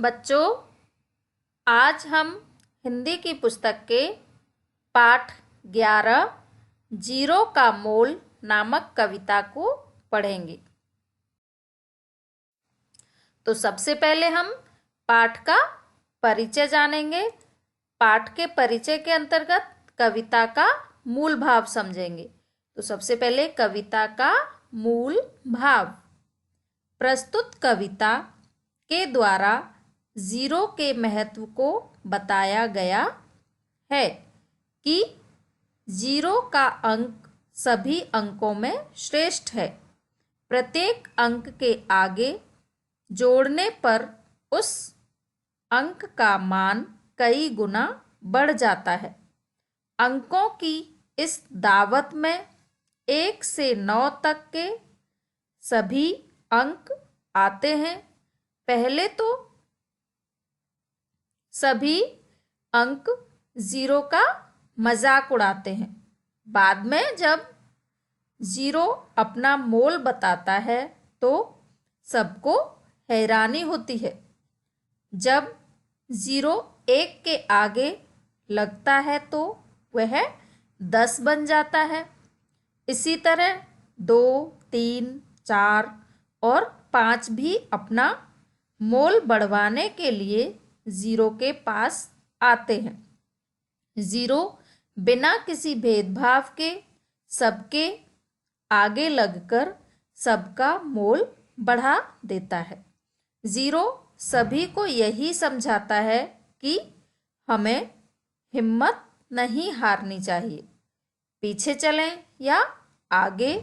बच्चों, आज हम हिंदी की पुस्तक के पाठ 11 जीरो का मोल नामक कविता को पढ़ेंगे। तो सबसे पहले हम पाठ का परिचय जानेंगे। पाठ के परिचय के अंतर्गत कविता का मूल भाव समझेंगे। तो सबसे पहले कविता का मूल भाव। प्रस्तुत कविता के द्वारा जीरो के महत्व को बताया गया है कि जीरो का अंक सभी अंकों में श्रेष्ठ है। प्रत्येक अंक के आगे जोड़ने पर उस अंक का मान कई गुना बढ़ जाता है। अंकों की इस दावत में 1 से 9 तक के सभी अंक आते हैं। पहले तो सभी अंक जीरो का मजाक उड़ाते हैं। बाद में जब जीरो अपना मोल बताता है तो सबको हैरानी होती है। जब जीरो 1 के आगे लगता है तो वह 10 बन जाता है। इसी तरह 2, 3, 4 और 5 भी अपना मोल बढ़वाने के लिए जीरो के पास आते हैं। जीरो बिना किसी भेदभाव के सबके आगे लगकर सबका मोल बढ़ा देता है। जीरो सभी को यही समझाता है कि हमें हिम्मत नहीं हारनी चाहिए। पीछे चलें या आगे,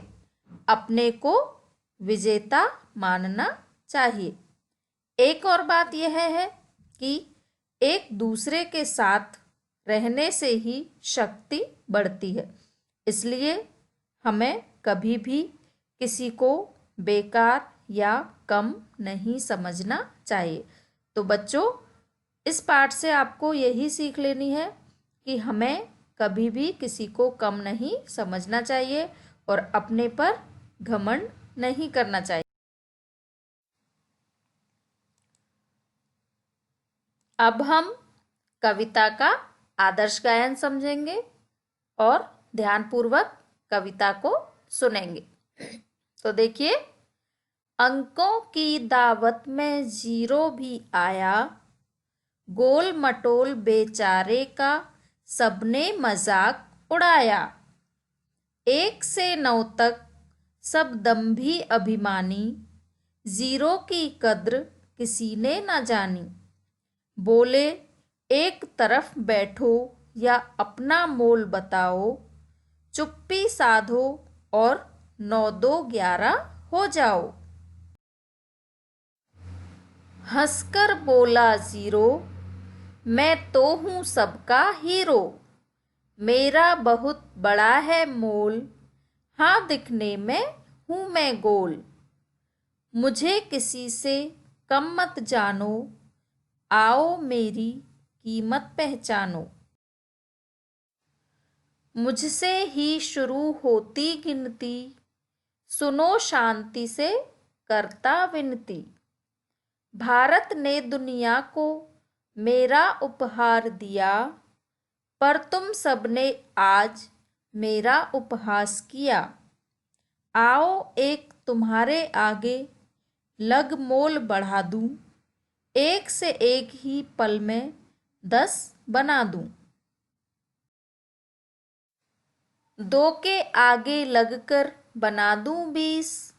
अपने को विजेता मानना चाहिए। एक और बात यह है कि एक दूसरे के साथ रहने से ही शक्ति बढ़ती है। इसलिए हमें कभी भी किसी को बेकार या कम नहीं समझना चाहिए। तो बच्चों, इस पाठ से आपको यही सीख लेनी है कि हमें कभी भी किसी को कम नहीं समझना चाहिए और अपने पर घमंड नहीं करना चाहिए। अब हम कविता का आदर्श गायन समझेंगे और ध्यानपूर्वक कविता को सुनेंगे। तो देखिए, अंकों की दावत में जीरो भी आया, गोल मटोल बेचारे का सबने मजाक उड़ाया। 1 से 9 तक सब दंभी अभिमानी, जीरो की कद्र किसी ने न जानी। बोले एक तरफ बैठो या अपना मोल बताओ, चुप्पी साधो और 9 2 11 हो जाओ। हंसकर बोला जीरो, मैं तो हूँ सबका हीरो, मेरा बहुत बड़ा है मोल, हाँ दिखने में हूँ मैं गोल। मुझे किसी से कम मत जानो, आओ मेरी कीमत पहचानो। मुझसे ही शुरू होती गिनती, सुनो शांति से करता विनती। भारत ने दुनिया को मेरा उपहार दिया, पर तुम सबने आज मेरा उपहास किया। आओ एक तुम्हारे आगे लग मोल बढ़ा दूं, 1 से 1 ही पल में 10 बना दूं। 2 के आगे लगकर बना दूं 20,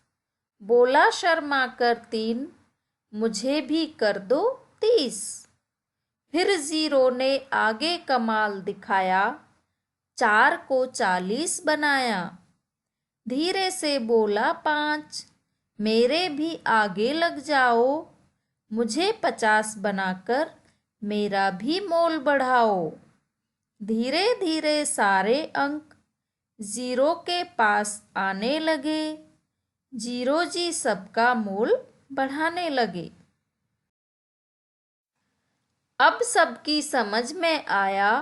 बोला शर्मा कर 3, मुझे भी कर दो 30। फिर जीरो ने आगे कमाल दिखाया, 4 को 40 बनाया। धीरे से बोला 5, मेरे भी आगे लग जाओ, मुझे 50 बनाकर मेरा भी मोल बढ़ाओ। धीरे धीरे सारे अंक जीरो के पास आने लगे, जीरो जी सबका मोल बढ़ाने लगे। अब सबकी समझ में आया,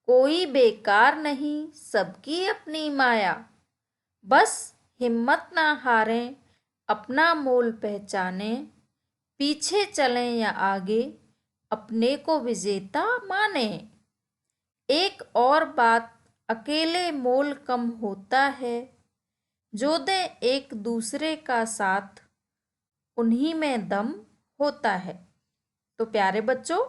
कोई बेकार नहीं सबकी अपनी माया। बस हिम्मत ना हारें, अपना मोल पहचाने, पीछे चलें या आगे, अपने को विजेता माने। एक और बात, अकेले मोल कम होता है, जो दे एक दूसरे का साथ, उन्हीं में दम होता है। तो प्यारे बच्चों,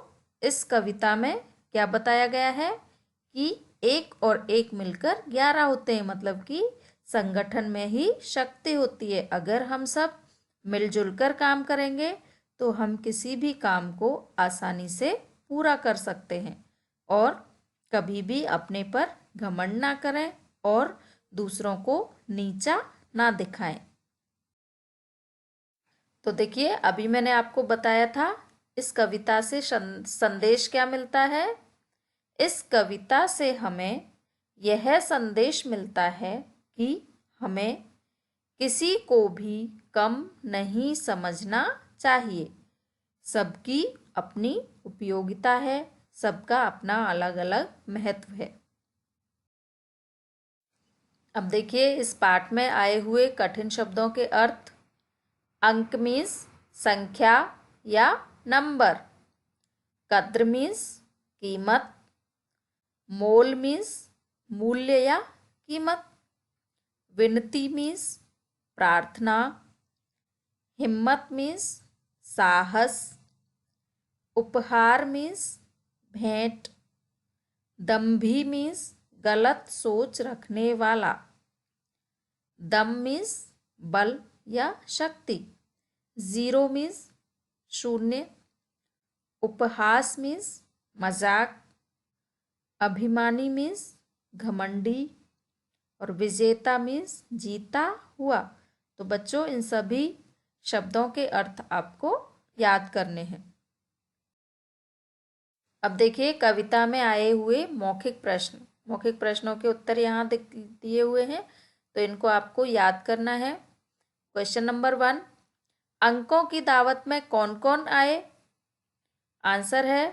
इस कविता में क्या बताया गया है कि एक और एक मिलकर 11 होते हैं, मतलब कि संगठन में ही शक्ति होती है। अगर हम सब मिलजुल कर काम करेंगे तो हम किसी भी काम को आसानी से पूरा कर सकते हैं और कभी भी अपने पर घमंड ना करें और दूसरों को नीचा ना दिखाएं। तो देखिए, अभी मैंने आपको बताया था इस कविता से संदेश क्या मिलता है। इस कविता से हमें यह संदेश मिलता है कि हमें किसी को भी कम नहीं समझना चाहिए। सबकी अपनी उपयोगिता है, सबका अपना अलग अलग महत्व है। अब देखिए, इस पाठ में आए हुए कठिन शब्दों के अर्थ। अंक मीन्स संख्या या नंबर, कद्र मीन्स कीमत, मोल मीन्स मूल्य या कीमत, विनती मीन्स प्रार्थना, हिम्मत मीन्स साहस, उपहार मीन्स भेंट, दम्भी मीन्स गलत सोच रखने वाला, दम मीन्स बल या शक्ति, जीरो मीन्स शून्य, उपहास मीन्स मजाक, अभिमानी मीन्स घमंडी और विजेता मीन्स जीता हुआ। तो बच्चों, इन सभी शब्दों के अर्थ आपको याद करने हैं। अब देखिए, कविता में आए हुए मौखिक प्रश्न, मौखिक प्रश्नों के उत्तर यहाँ दिए हुए हैं, तो इनको आपको याद करना है। क्वेश्चन नंबर 1, अंकों की दावत में कौन कौन आए? आंसर है,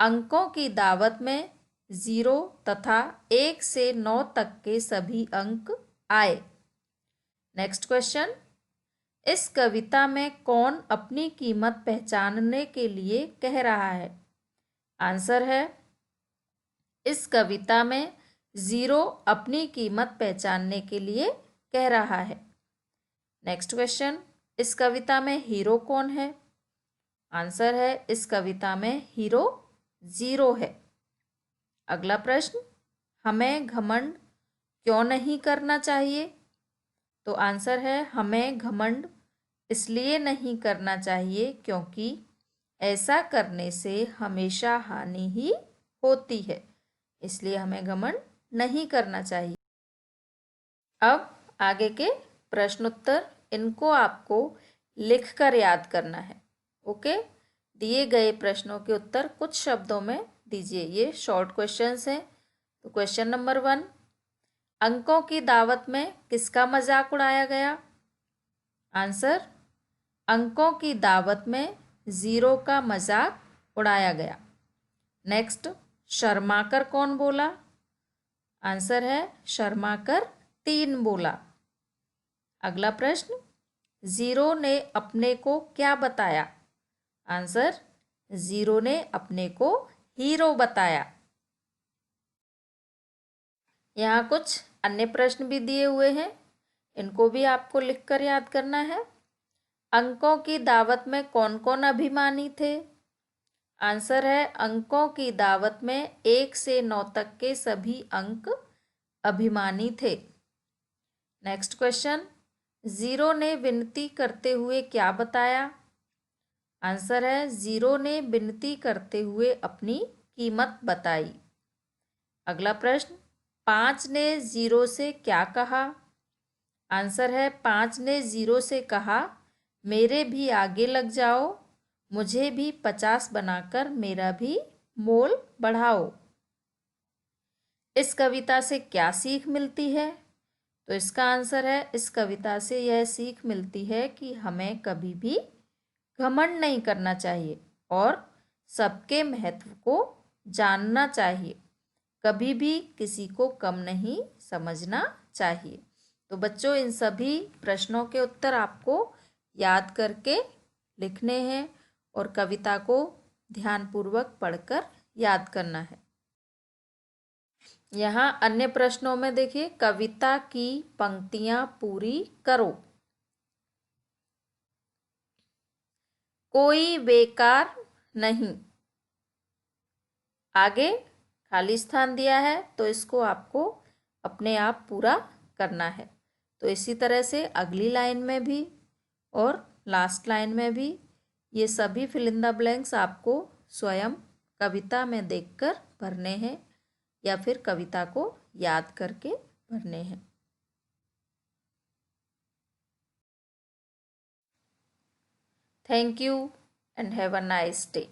अंकों की दावत में 0 तथा 1 से 9 तक के सभी अंक आए। नेक्स्ट क्वेश्चन, इस कविता में कौन अपनी कीमत पहचानने के लिए कह रहा है? आंसर है, इस कविता में 0 अपनी कीमत पहचानने के लिए कह रहा है। नेक्स्ट क्वेश्चन, इस कविता में हीरो कौन है? आंसर है, इस कविता में हीरो 0 है। अगला प्रश्न, हमें घमंड क्यों नहीं करना चाहिए? तो आंसर है, हमें घमंड इसलिए नहीं करना चाहिए क्योंकि ऐसा करने से हमेशा हानि ही होती है, इसलिए हमें घमंड नहीं करना चाहिए। अब आगे के प्रश्नोत्तर, इनको आपको लिखकर याद करना है। ओके, दिए गए प्रश्नों के उत्तर कुछ शब्दों में दीजिए। ये शॉर्ट क्वेश्चंस हैं। तो क्वेश्चन नंबर 1, अंकों की दावत में किसका मजाक उड़ाया गया? आंसर, अंकों की दावत में 0 का मजाक उड़ाया गया। नेक्स्ट, शर्माकर कौन बोला? आंसर है, शर्माकर 3 बोला। अगला प्रश्न, 0 ने अपने को क्या बताया? आंसर, 0 ने अपने को हीरो बताया। यहाँ कुछ अन्य प्रश्न भी दिए हुए हैं, इनको भी आपको लिखकर याद करना है। अंकों की दावत में कौन कौन अभिमानी थे? आंसर है, अंकों की दावत में 1 से 9 तक के सभी अंक अभिमानी थे। नेक्स्ट क्वेश्चन, 0 ने विनती करते हुए क्या बताया? आंसर है, 0 ने विनती करते हुए अपनी कीमत बताई। अगला प्रश्न, 5 ने 0 से क्या कहा? आंसर है, 5 ने 0 से कहा, मेरे भी आगे लग जाओ, मुझे भी 50 बनाकर मेरा भी मोल बढ़ाओ। इस कविता से क्या सीख मिलती है? तो इसका आंसर है, इस कविता से यह सीख मिलती है कि हमें कभी भी घमंड नहीं करना चाहिए और सबके महत्व को जानना चाहिए। कभी भी किसी को कम नहीं समझना चाहिए। तो बच्चों, इन सभी प्रश्नों के उत्तर आपको याद करके लिखने हैं और कविता को ध्यानपूर्वक पढ़कर याद करना है। यहाँ अन्य प्रश्नों में देखिए, कविता की पंक्तियां पूरी करो। कोई बेकार नहीं, आगे खाली स्थान दिया है तो इसको आपको अपने आप पूरा करना है। तो इसी तरह से अगली लाइन में भी और लास्ट लाइन में भी ये सभी फिल इन द ब्लैंक्स आपको स्वयं कविता में देखकर भरने हैं या फिर कविता को याद करके भरने हैं। Thank you and have a nice day.